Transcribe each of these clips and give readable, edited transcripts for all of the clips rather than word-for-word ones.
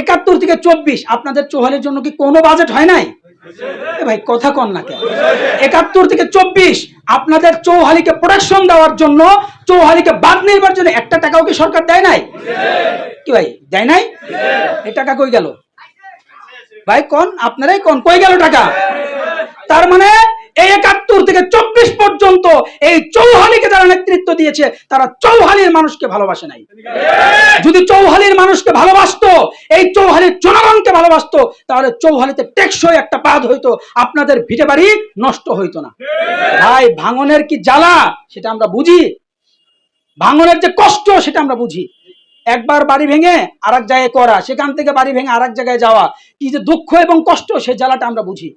71 থেকে 24 আপনাদের চৌহালির জন্য কি কোনো বাজেট হয় নাই? ভাই কথা কন না কেন? 71 থেকে 24 আপনাদের চৌহালিকে প্রোটেকশন দেওয়ার জন্য, চৌহালিকে বাদ নির্বার জন্য একটা টাকাও কি সরকার দেয় নাই? কি ভাই দেয় নাই? এই টাকা কই গেল ভাই? কোন আপনারাই কোন কই গেল টাকা? তার মানে এই 71 থেকে 24 পর্যন্ত এই চৌহালিকে যারা নেতৃত্ব দিয়েছে তারা চৌহালির মানুষকে ভালোবাসে নাই। যদি চৌহালির মানুষকে ভালোবাসতো, এই চৌহালির জনগণকে ভালোবাসতো, তাহলে চৌহালিতে টেকসই একটা বাঁধ হইতো, আপনাদের ভিটে বাড়ি নষ্ট হইতো না। ভাই ভাঙনের কি জ্বালা সেটা আমরা বুঝি, ভাঙনের যে কষ্ট সেটা আমরা বুঝি। একবার বাড়ি ভেঙে আরেক জায়গায় করা, সেখান থেকে বাড়ি ভেঙে আরেক জায়গায় যাওয়া, কি যে দুঃখ এবং কষ্ট সেই জ্বালাটা আমরা বুঝি।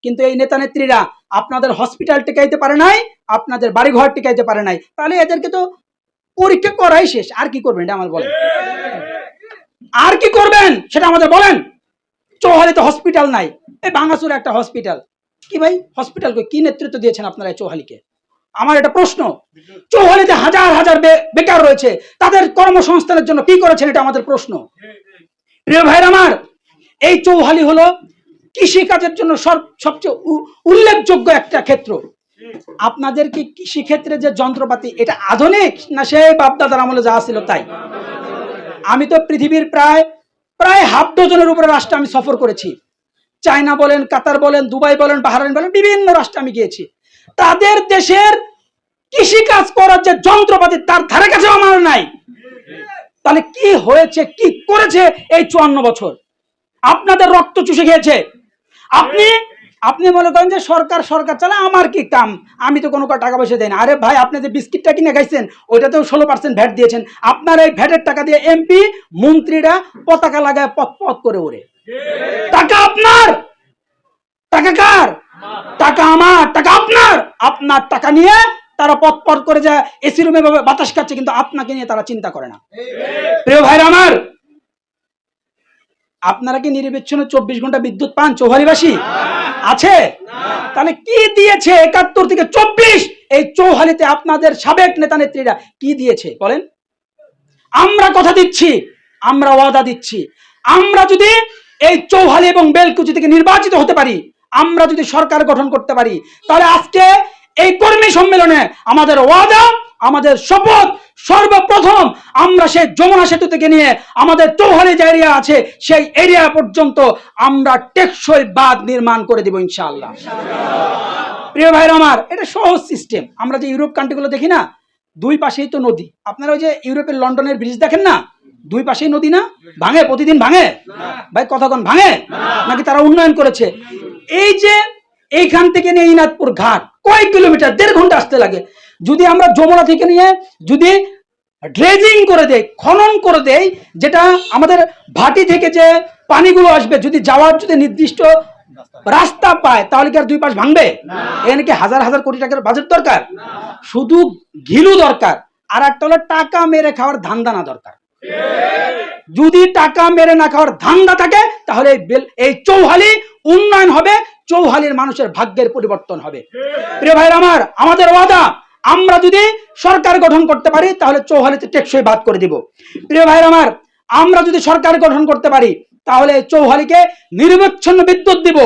কিন্তু এই নেতা নেত্রীরা আপনাদের হসপিটাল টিকাইতে পারে নাই, আপনাদের বাড়িঘর টিকাইতে পারে নাই, তাহলে এদেরকে তো পরীক্ষা করাই শেষ। আর কি করবেন এটা আমার বলেন, আর কি করবেন সেটা আমাদের বলেন। চৌহালিতে হসপিটাল নাই, এই ভাঙাচুরে একটা হসপিটাল। কি ভাই হসপিটাল কি নেতৃত্ব দিয়েছেন আপনারা চৌহালিকে? আমার এটা প্রশ্ন। চৌহালিতে হাজার হাজার বেকার রয়েছে, তাদের কর্মসংস্থানের জন্য কি করেছেন এটা আমাদের প্রশ্ন। প্রিয় ভাইরা আমার, এই চৌহালি হলো কৃষি কাজের জন্য সবচেয়ে উল্লেখযোগ্য একটা ক্ষেত্র। আপনাদের কি কৃষি ক্ষেত্রে যে যন্ত্রপাতি এটা আধুনিক না সেই বাপদাদার আমলে যা ছিল তাই? আমি তো পৃথিবীর প্রায় হাফ ডজনের উপরে রাষ্ট্র আমি সফর করেছি। চায়না বলেন, কাতার বলেন, দুবাই বলেন, বাহরাইন বলেন, বিভিন্ন রাষ্ট্রে আমি গিয়েছি। তাদের দেশের কৃষি কাজ করার যে যন্ত্রপাতি তার ধারে কাছে আমার নাই। তাহলে কি হয়েছে, কি করেছে এই 54 বছর? আপনাদের রক্ত চুষে খেয়েছে। আপনি মনে করেন যে সরকার চালায়, আমার কি কাম, আমি তো কোনো টাকা পয়সা দেই না। আরে ভাই আপনি যে বিস্কিটটা কিনে খাইছেন ওইটাতেও 16% ভ্যাট দিয়েছেন। আপনার এই ভ্যাটের টাকা দিয়ে এমপি মন্ত্রীরা পতাকা লাগায় পথ করে ওরে। টাকা আপনার, টাকা কার? টাকা আমার, টাকা আপনার। আপনার টাকা নিয়ে তারা পথ করে যায়, এসি রুমে বাতাস খাচ্ছে, কিন্তু আপনাকে নিয়ে তারা চিন্তা করে না। প্রিয় ভাইরা আমার, আপনারা কি নিরবিচ্ছিন্ন 24 ঘন্টা বিদ্যুৎ পান চৌহালিবাসী? আছে? তাহলে কি দিয়েছে 71 থেকে 24 এই চৌহালিতে আপনাদের সাবেক নেতা নেত্রীরা কি দিয়েছে বলেন? আমরা কথা দিচ্ছি, আমরা ওয়াদা দিচ্ছি, আমরা যদি এই চৌহালি এবং বেলকুচি থেকে নির্বাচিত হতে পারি, আমরা যদি সরকার গঠন করতে পারি, তাহলে আজকে এই কর্মী সম্মেলনে আমাদের ওয়াদা, আমাদের শপথ, সর্বপ্রথম আমরা সেই যমুনা সেতু থেকে নিয়ে আমাদের চৌহালি যে এরিয়া আছে সেই এরিয়া পর্যন্ত আমরা টেকসই বাঁধ নির্মাণ করে দেব ইনশাআল্লাহ। প্রিয় ভাইরা আমার, এটা সহজ সিস্টেম। আমরা যে ইউরোপ কান্ট্রিগুলো দেখি না, দুই পাশেই তো নদী। আপনারা ওই যে ইউরোপের লন্ডনের ব্রিজ দেখেন না, দুই পাশেই নদী না? ভাঙে? প্রতিদিন ভাঙে? ভাই কতক্ষণ ভাঙে? নাকি তারা উন্নয়ন করেছে? এই যে এইখান থেকে নিয়ে ইনাদপুর ঘাট কয়েক কিলোমিটার, 1.5 ঘন্টা আসতে লাগে। যদি আমরা যমুনা থেকে নিয়ে যদি ড্রেজিং করে দেই, খনন করে দেই, যেটা আমাদের ভাটি থেকে যে পানিগুলো আসবে, যদি যাওয়ার যদি নির্দিষ্ট রাস্তা পায়, তাহলে কি আর দুই পাশ ভাঙবে? এখানে কি হাজার হাজার কোটি টাকার বাজেট দরকার? শুধু ঘিলু দরকার, আর একটা হলো টাকা মেরে খাওয়ার ধান্দা না দরকার। যদি টাকা মেরে না খাওয়ার ধান্দা থাকে তাহলে এই চৌহালি উন্নয়ন হবে, চৌহালির মানুষের ভাগ্যের পরিবর্তন হবে। প্রিয় ভাইরা আমার, আমাদের ওয়াদা, আমরা যদি সরকার গঠন করতে পারি তাহলে চৌহালিতে টেকসই বাদ করে দিব। প্রিয় ভাইরা আমার, আমরা যদি সরকার গঠন করতে পারি তাহলে চৌহালিকে নিরবচ্ছিন্ন বিদ্যুৎ দিব।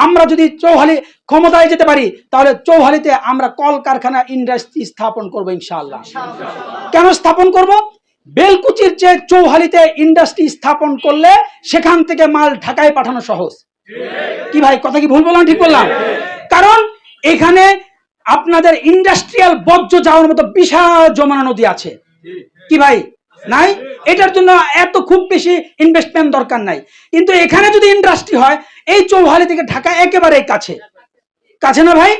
আমরা যদি চৌহালি ক্ষমতায় যেতে পারি তাহলে চৌহালিতে আমরা কলকারখানা, ইন্ডাস্ট্রি স্থাপন করবো ইনশাআল্লাহ। কেন স্থাপন করব? বেলকুচির যে চৌহালিতে ইন্ডাস্ট্রি স্থাপন করলে সেখান থেকে মাল ঢাকায় পাঠানো সহজ। কি ভাই কথা কি ভুল বললাম, ঠিক বললাম? কারণ এখানে আপনাদের ইন্ডাস্ট্রিয়াল বর্জ্য যাওয়ার মতো বিশাল যমুনা নদী আছে। কি ভাই নাই? এটার জন্য এত খুব বেশি ইনভেস্টমেন্ট দরকার নাই। কিন্তু এখানে যদি ইন্ডাস্ট্রি হয়, এই চৌহালি থেকে ঢাকা একেবারে কাছে, কাছে না ভাই?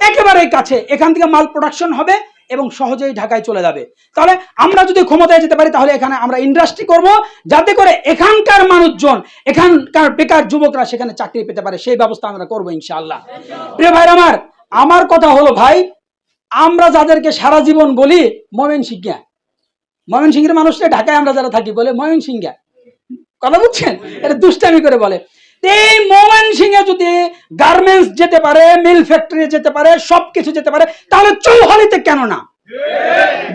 একেবারে কাছে। এখান থেকে মাল প্রোডাকশন হবে এবং সহজেই ঢাকায় চলে যাবে। তাহলে আমরা যদি ক্ষমতায় যেতে পারি তাহলে এখানে আমরা ইন্ডাস্ট্রি করব, যাতে করে এখানকার মানুষজন, এখানকার বেকার যুবকরা সেখানে চাকরি পেতে পারে, সেই ব্যবস্থা আমরা করবো ইনশাআল্লাহ। প্রিয় ভাইরা আমার কথা হলো, ভাই আমরা যাদেরকে সারা জীবন বলি ময়মনসিংহ, ময়মনসিংহের মানুষরা ঢাকায় আমরা যারা থাকি বলে ময়মনসিংহ, কথা বুঝছেন? এটা দুষ্টামি করে বলে। এই ময়মনসিংহে যদি গার্মেন্টস যেতে পারে, মিল ফ্যাক্টরি যেতে পারে, সবকিছু যেতে পারে, তাহলে চৌহালিতে কেন না?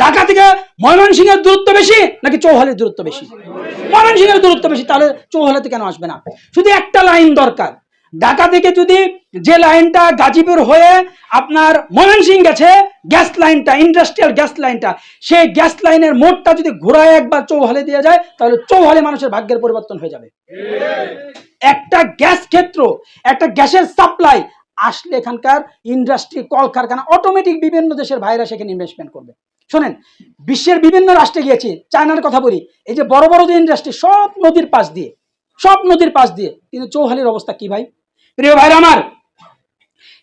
ঢাকা থেকে ময়মনসিংহের দূরত্ব বেশি নাকি চৌহালির দূরত্ব বেশি? ময়মনসিংহের দূরত্ব বেশি, তাহলে চৌহালিতে কেন আসবে না? শুধু একটা লাইন দরকার। ঢাকা থেকে যদি যে লাইনটা গাজীপুর হয়ে আপনার ময়মনসিংহ গেছে, গ্যাস লাইনটা, ইন্ডাস্ট্রিয়াল গ্যাস লাইনটা, সেই গ্যাস লাইনের মোড়টা যদি ঘোরায় একবার চৌহালি দিয়ে যায়, তাহলে চৌহালি মানুষের ভাগ্যের পরিবর্তন হয়ে যাবে। একটা গ্যাস ক্ষেত্র, একটা গ্যাসের সাপ্লাই আসলে এখানকার ইন্ডাস্ট্রি, কলকারখানা অটোমেটিক বিভিন্ন দেশের ভাইরা সেখানে ইনভেস্টমেন্ট করবে। শোনেন, বিশ্বের বিভিন্ন রাষ্ট্রে গিয়েছি, চায়নার কথা বলি, এই যে বড় বড় যে ইন্ডাস্ট্রি সব নদীর পাশ দিয়ে, সব নদীর পাশ দিয়ে, কিন্তু চৌহালির অবস্থা কি ভাই? প্রিয় ভাইরা আমার,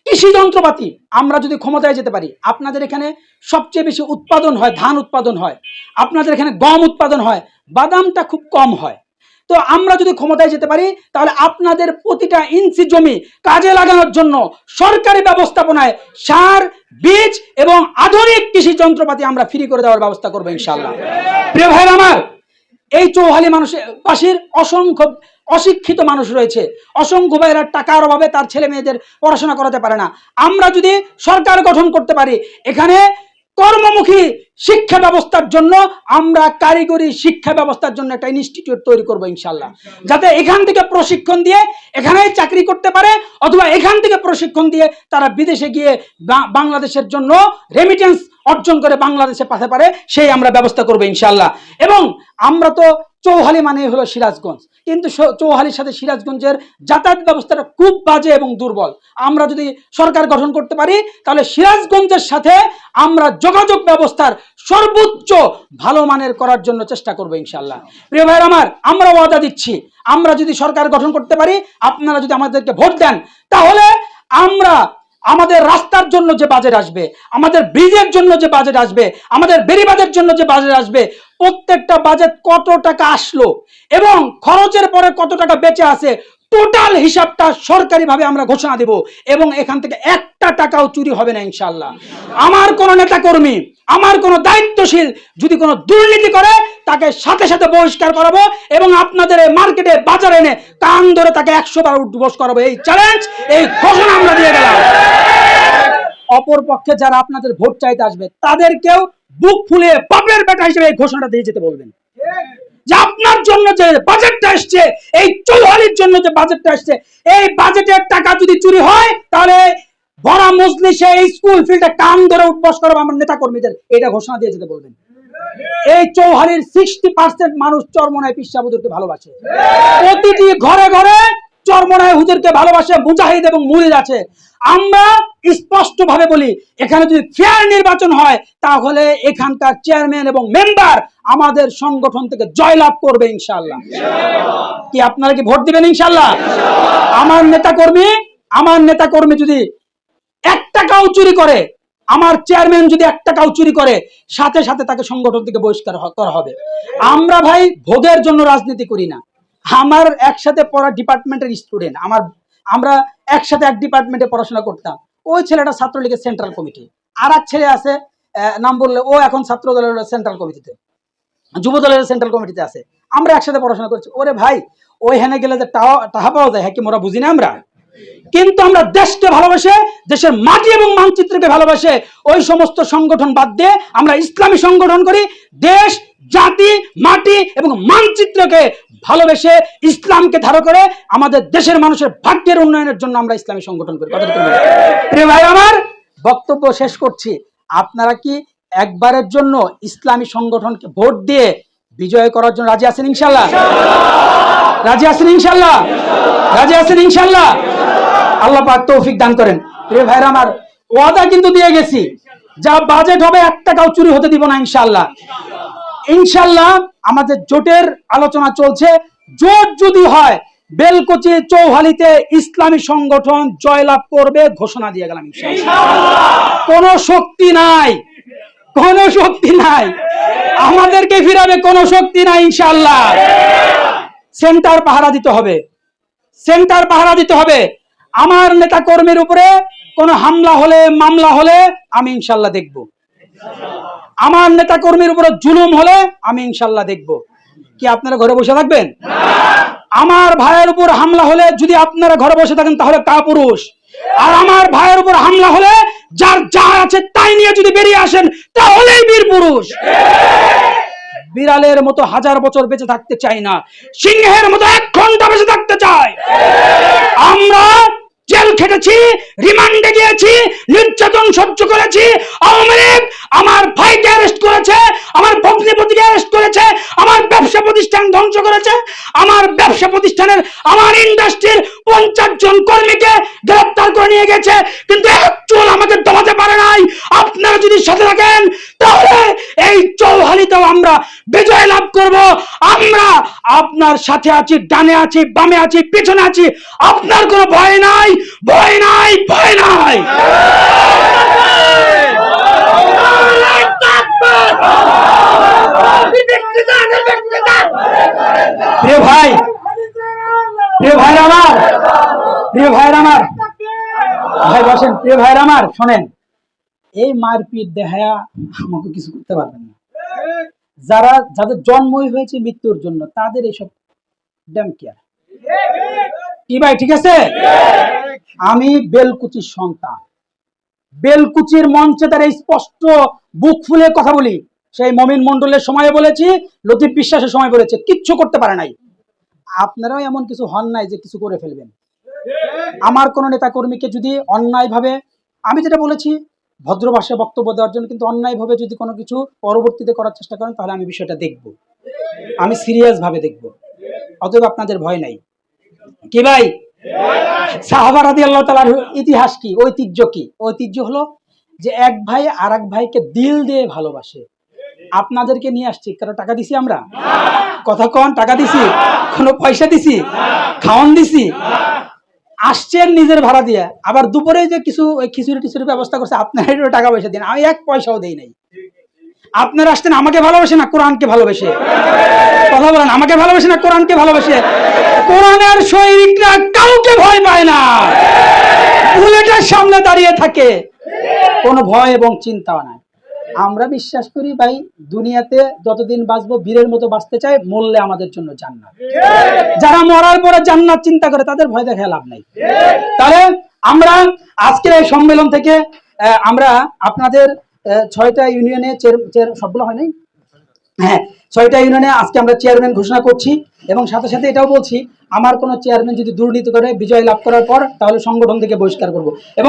কৃষি যন্ত্রপাতি আমরা যদি ক্ষমতায় যেতে পারি, আপনাদের এখানে সবচেয়ে বেশি উৎপাদন হয়, ধান উৎপাদন হয়, আপনাদের এখানে গম উৎপাদন হয়, বাদামটা খুব কম হয়। তো আমরা যদি ক্ষমতায় যেতে পারি, তাহলে আপনাদের প্রতিটা ইঞ্চি জমি কাজে লাগানোর জন্য সরকারি ব্যবস্থাপনায় সার, বীজ এবং আধুনিক কৃষি যন্ত্রপাতি আমরা ফ্রি করে দেওয়ার ব্যবস্থা করবো ইনশাআল্লাহ। প্রিয় ভাইরা আমার, এই চৌহালি বাসীর অসংখ্য অশিক্ষিত মানুষ রয়েছে, অসংখ্য ভাইরা টাকার অভাবে তার ছেলে মেয়েদের পড়াশোনা করাতে পারে না। আমরা যদি সরকার গঠন করতে পারি, এখানে কর্মমুখী শিক্ষা ব্যবস্থার জন্য আমরা কারিগরি শিক্ষা ব্যবস্থার জন্য একটা ইনস্টিটিউট তৈরি করবো ইনশাআল্লাহ, যাতে এখান থেকে প্রশিক্ষণ দিয়ে এখানেই চাকরি করতে পারে, অথবা এখান থেকে প্রশিক্ষণ দিয়ে তারা বিদেশে গিয়ে বাংলাদেশের জন্য রেমিটেন্স অর্জন করে বাংলাদেশে পাঠাতে পারে, সেই আমরা ব্যবস্থা করবো ইনশাআল্লাহ। এবং আমরা তো চৌহালি মানে হলো সিরাজগঞ্জ, কিন্তু চৌহালির সাথে সিরাজগঞ্জের যাতায়াত ব্যবস্থাটা খুব বাজে এবং দুর্বল। আমরা যদি সরকার গঠন করতে পারি, তাহলে সিরাজগঞ্জের সাথে আমরা যোগাযোগ ব্যবস্থার সর্বোচ্চ ভালো মানের করার জন্য চেষ্টা করবো ইনশাআল্লাহ। প্রিয় ভাইয়ের আমার, আমরা ওয়াদা দিচ্ছি, আমরা যদি সরকার গঠন করতে পারি, আপনারা যদি আমাদেরকে ভোট দেন, তাহলে আমরা আমাদের রাস্তার জন্য যে বাজেট আসবে, আমাদের ব্রিজের জন্য যে বাজেট আসবে, আমাদের বেড়িবাঁধের জন্য যে বাজেট আসবে, প্রত্যেকটা বাজেট কত টাকা আসলো এবং খরচের পরে কত টাকা বেঁচে আছে, টোটাল হিসাবটা সরকারিভাবে আমরা ঘোষণা দেব এবং এখান থেকে একটা টাকাও চুরি হবে না ইনশাআল্লাহ। আমার কোন নেতা কর্মী, আমার কোন দায়িত্বশীল যদি কোনো দুর্নীতি করে, তাকে সাথে সাথে বহিষ্কার করাবো এবং আপনাদের এই মার্কেটে বাজারে এনে কান ধরে তাকে 100 বার উঠবোস করাবো। এই চ্যালেঞ্জ, এই ঘোষণা আমরা দিয়ে গেলাম। অপর পক্ষে যারা আপনাদের ভোট চাইতে আসবে, তাদেরকেও বুক ফুলিয়ে বাপের বেটা হিসেবে এই ঘোষণাটা দিয়ে যেতে বলবেন যে আপনার জন্য যে বাজেটটা আসছে, এই চৌহালির জন্য যে বাজেটটা আসছে, এই বাজেটের টাকা যদি চুরি হয়, তাহলে ভরা মজলিসে এই স্কুল ফিল্ডে কান ধরে উঠবস করবো আমার নেতা কর্মীদের, এটা ঘোষণা দিয়ে যেতে বলবেন। এই চৌহালির 60% মানুষ চরমনায় পিসা হুজুরকে ভালোবাসে, প্রতিটি ঘরে ঘরে চরমনায় হুজুরকে ভালোবাসে মুজাহিদ এবং মুরিদ আছে। আমরা স্পষ্ট ভাবে বলি, এখানে যদি ফেয়ার নির্বাচন হয়, তাহলে এখানকার চেয়ারম্যান এবং মেম্বার আমাদের সংগঠন থেকে জয়লাভ করবে ইনশাআল্লাহ। কি আপনারা কি ভোট দিবেন ইনশাআল্লাহ? আমার নেতা কর্মী যদি 1 টাকাও চুরি করে, আমার চেয়ারম্যান যদি 1 টাকাও চুরি করে, সাথে সাথে তাকে সংগঠন থেকে বহিষ্কার করা হবে। আমরা ভাই ভোগের জন্য রাজনীতি করি না। আমার একসাথে পড়া ডিপার্টমেন্টের স্টুডেন্ট, আমরা একসাথে এক ডিপার্টমেন্টে পড়াশোনা করতাম। ওই ছেলেটা ছাত্রলীগের সেন্ট্রাল কমিটি, আর এক ছেলে আছে, নাম বললে ও এখন ছাত্র দলের সেন্ট্রাল কমিটিতে, যুব দলের সেন্ট্রাল কমিটিতে আছে। আমরা একসাথে পড়াশোনা করছি। ওরে ভাই, ওইখানে গেলে যে টাকা পাওয়া যায়, হ্যাঁ কি মোরা বুঝি না আমরা? কিন্তু আমরা দেশকে ভালোবাসে, দেশের মাটি এবং মানচিত্রকে ভালোবাসে ওই সমস্ত সংগঠন বাদ দিয়ে আমরা ইসলামী সংগঠন করি। দেশ, জাতি, মাটি এবং মানচিত্রকে ভালোবেসে ইসলামকে ধারণ করে আমাদের দেশের মানুষের ভাগ্যের উন্নয়নের জন্য আমরা ইসলামী সংগঠন করি। প্রিয় ভাই আমার, বক্তব্য শেষ করছি। আপনারা কি একবারের জন্য ইসলামী সংগঠনকে ভোট দিয়ে বিজয় করার জন্য রাজি আছেন ইনশাআল্লাহ? রাজি আছেন ইনশাআল্লাহ? রাজি আছেন ইনশাআল্লাহ? আল্লাহ পাক তৌফিক দান করেন। প্রিয় ভাইরা আমার, ওয়াদা কিন্তু দিয়ে গেছি, যা বাজেট হবে 1 টাকাও চুরি হতে দিব না ইনশাআল্লাহ। ইনশাআল্লাহ আমাদের জোটের আলোচনা চলছে। জোট যদি হয়, বেলকুচি চৌহালিতে ইসলামী সংগঠন জয়লাভ করবে, ঘোষণা দিয়ে গেলাম ইনশাআল্লাহ। কোনো শক্তি নাই, কোনো শক্তি নাই আমাদেরকে ফিরাবে, কোনো শক্তি নাই ইনশাআল্লাহ। সেন্টার পাহারা দিতে হবে, সেন্টার পাহারা দিতে হবে। আমার নেতা কর্মীর উপরে কোনো হামলা হলে, মামলা হলে আমি ইনশাআল্লাহ দেখব। আমার নেতা কর্মীর উপরে জুলুম হলে আমি ইনশাআল্লাহ দেখব। কি আপনারা ঘরে বসে থাকবেন? আমার ভাইয়ের উপর হামলা হলে যদি আপনারা ঘরে বসে থাকেন, তাহলে কাপুরুষ। আর আমার ভাইয়ের উপর হামলা হলে যার যা আছে তাই নিয়ে যদি বেরিয়ে আসেন তাহলেই বীর পুরুষ। বিড়ালের মতো 1000 বছর বেঁচে থাকতে চাই না, সিংহের মতো 1 ঘন্টা বেঁচে থাকতে চাই। আমরা জেল খেটেছি, রিমান্ডে গিয়েছি, নির্যাতন সহ্য করেছি। আওয়ামী লীগ আমার ভাইকে অ্যারেস্ট করেছে, আমার ভগ্নিপতিকে অ্যারেস্ট করেছে, আমার ব্যবসা প্রতিষ্ঠান ধ্বংস করেছে, আমার ব্যবসা প্রতিষ্ঠানের, আমার ইন্ডাস্ট্রির 50 জন কর্মীকে গ্রেফতার করে নিয়ে গেছে, কিন্তু এক চুল আমাকে দমাতে পারে নাই। আপনারা যদি সাথে থাকেন তাহলে এই চৌহালিতেও আমরা বিজয় লাভ করব। আমরা আপনার সাথে আছি, ডানে আছি, বামে আছি, পিছনে আছি। আপনার কোনো ভয় নাই, ভয় নাই, ভয় নাই। প্রিয় ভাই, প্রিয় ভাইরা আমার, প্রিয় ভাইরা আমার, ভাই বসেন। প্রিয় ভাইরা আমার, শোনেন, এই মারপিট দেখায়া আমাকে কিছু করতে পারবেন না। যাদের জন্মই হয়েছে মৃত্যুর জন্য তাদের এইসব ড্যাম কেয়ার কি ভাই, ঠিক আছে? আমি বেলকুচির সন্তান, বেলকুচির মঞ্চে তারা স্পষ্ট বুক ফুলে কথা বলি। সেই মমিন মন্ডলের সময় বলেছি, লতিফ বিশ্বাসের সময় বলেছে, কিচ্ছু করতে পারে নাই। আপনারাও এমন কিছু হন নাই যে কিছু করে ফেলবেন। আমার কোন নেতা কর্মীকে যদি অন্যায় ভাবে, আমি যেটা বলেছি ভদ্র ভাষায় বক্তব্য দেওয়ার জন্য, কিন্তু অন্যায় ভাবে যদি কোনো কিছু পরবর্তীতে করার চেষ্টা করেন তাহলে আমি বিষয়টা দেখব, আমি সিরিয়াস ভাবে দেখব। অতএব আপনাদের ভয় নাই। কি ভাই, সাহাবা রাদিয়াল্লাহু তাআলার ইতিহাস কি, ঐতিহ্য কি? ঐতিহ্য হলো যে এক ভাই আর এক ভাইকে দিল দিয়ে ভালোবাসে। আপনাদেরকে নিয়ে আসছি, কারো টাকা দিছি আমরা? কথা কন, টাকা দিছি? কোনো পয়সা দিছি? খাওয়ান দিছি? আসছেন নিজের ভাড়া দিয়ে, আবার দুপুরে যে কিছু খিচুড়ি টিচুড়ির ব্যবস্থা করছে আপনার টাকা পয়সা দিন, আমি 1 পয়সাও দেই নাই। আপনারা আসতেন আমাকে ভালোবাসে না কোরআনকে ভালোবেসে? কথা বলেন, আমাকে ভালোবাসে না কোরআনকে ভালোবেসে? কোরআনের সৈনিকরা কাউকে ভয় পায় না, বুলেটের সামনে দাঁড়িয়ে থাকে, কোনো ভয় এবং চিন্তাও নাই। আমরা বিশ্বাস করি ভাই, দুনিয়াতে যতদিন বাঁচবো বীরের মতো বাঁচতে চাই, মরলে আমাদের জন্য জান্নাত। যারা মরার পরে জান্নাত চিন্তা করে তাদের ভয় দেখে লাভ নাই। তাহলে আমরা আজকের এই সম্মেলন থেকে আমরা আপনাদের 6টা ইউনিয়নে সবগুলো হয় নাই, হ্যাঁ 6টা ইউনিয়নে আজকে আমরা চেয়ারম্যান ঘোষণা করছি, এবং সাথে সাথে এটাও বলছি, আমার কোনো চেয়ারম্যান যদি দুর্নীতি করে বিজয় লাভ করার পর, তাহলে সংগঠন থেকে বহিষ্কার করব। এবং